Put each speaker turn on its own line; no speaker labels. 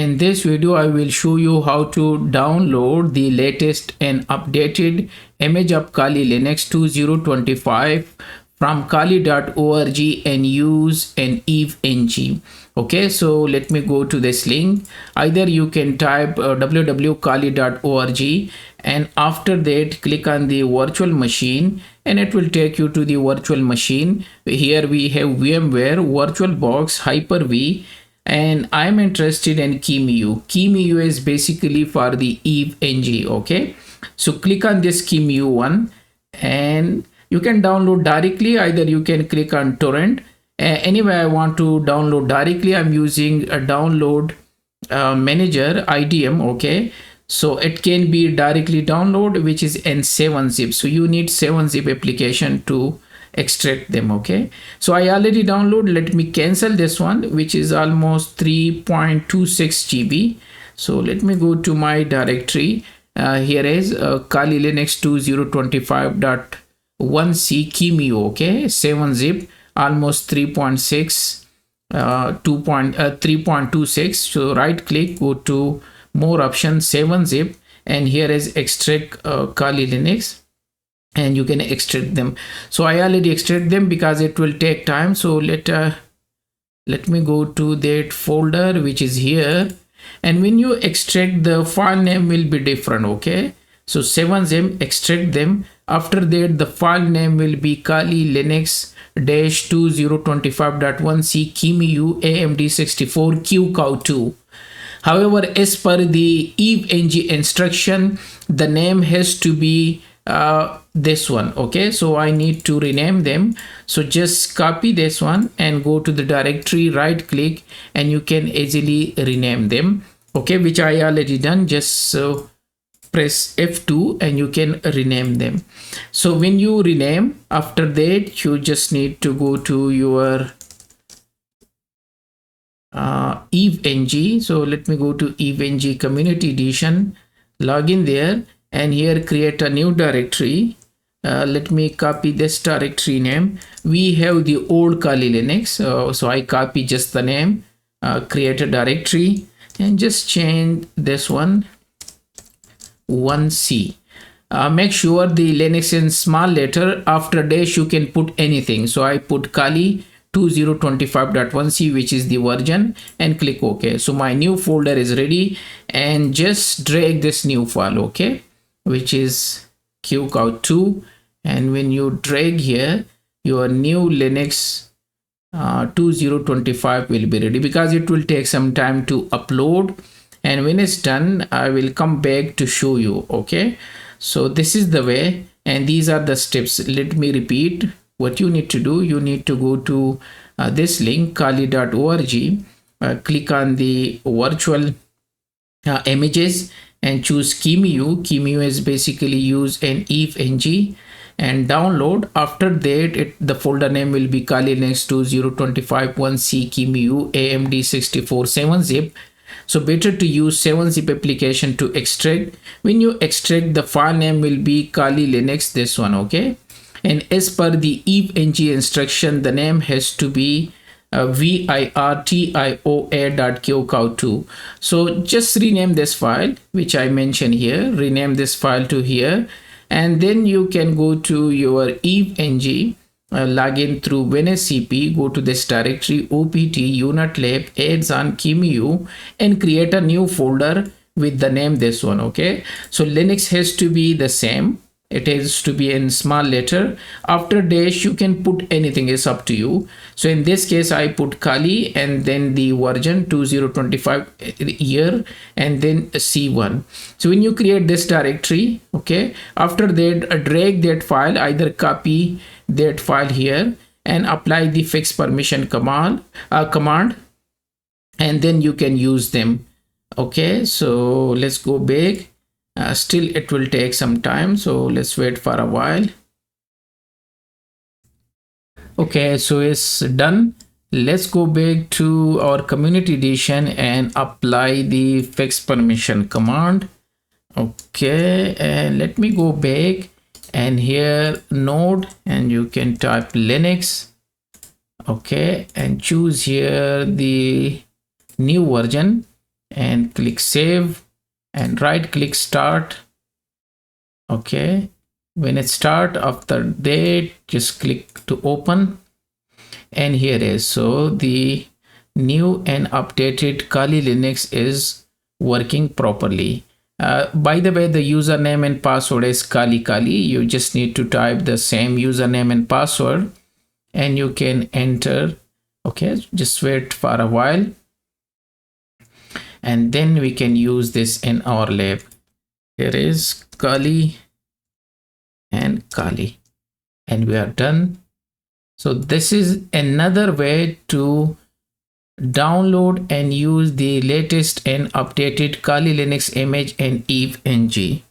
In this video, I will show you how to download the latest and updated image of Kali Linux 2025 from kali.org and use an emulation. Okay, so let me go to this link. Either you can type www.kali.org and after that click on the virtual machine and it will take you to the virtual machine. Here we have VMware, VirtualBox, Hyper-V, and I'm interested in QEMU. QEMU is basically for the emulation. Okay, so click on this QEMU one and you can download directly. Either you can click on torrent. Anyway, I want to download directly. I'm using a download manager IDM. Okay, so it can be directly download, which is in 7-zip. So you need 7-zip application to extract them. Okay, so I already download. Let me cancel this one, which is almost 3.26 GB. So let me go to my directory. Here is Kali Linux 2025.1c QEMU. Okay, 7-zip, almost 3.6 3.26. So right click, go to more options, 7-zip, and here is extract Kali Linux, and you can extract them. So I already extract them because it will take time. So let me go to that folder, which is here, and when you extract, the file name will be different. Okay, so 7-zip, extract them. After that, the file name will be Kali Linux 2025.1c QEMU AMD64 QCOW2. However, as per the emulation instruction, the name has to be this one. Okay, so I need to rename them. So just copy this one and go to the directory, right click, and you can easily rename them. Okay, which I already done. Just press F2 and you can rename them. So when you rename, after that you just need to go to your emulation. So let me go to emulation community edition, log in there, and here create a new directory. Let me copy this directory name. We have the old Kali Linux, so I copy just the name, create a directory, and just change this one 1c. Make sure the Linux in small letter. After dash you can put anything. So I put Kali 2025.1c, which is the version, and click OK. So my new folder is ready, and just drag this new file, okay, which is QCOW2, and when you drag here, your new Linux 2025 will be ready, because it will take some time to upload, and when it's done I will come back to show you. Okay, so this is the way, and these are the steps. Let me repeat. What you need to do, you need to go to this link, kali.org, click on the virtual images and choose QEMU. QEMU is basically use an emulation, and download. After that, the folder name will be Kali Linux 2025.1c QEMU AMD64 7-zip. So better to use 7-zip application to extract. When you extract, the file name will be Kali Linux, this one. Okay, and as per the emulation instruction, the name has to be virtio.qow2. So just rename this file, which I mentioned here, rename this file to here, and then you can go to your emulation, log in through WinSCP, go to this directory opt unitlab adds on QEMU, and create a new folder with the name this one. Okay, so Linux has to be the same. It has to be in small letter. After dash you can put anything, is up to you. So in this case I put Kali and then the version 2025 year and then C1. So when you create this directory, okay, after that drag that file, either copy that file here and apply the fix permission command, and then you can use them. Okay, so let's go back. Still it will take some time, so let's wait for a while. Okay, so it's done. Let's go back to our community edition and apply the fix permission command. Okay, and let me go back, and here node, and you can type Linux. Okay, and choose here the new version, and click save and right click start. Okay, when it start after that, just click to open, and here is, so the new and updated Kali Linux is working properly. By the way, the username and password is Kali Kali. You just need to type the same username and password and you can enter. Okay, just wait for a while and then we can use this in our lab. Here is Kali and Kali, and we are done. So this is another way to download and use the latest and updated Kali Linux image and Eve NG.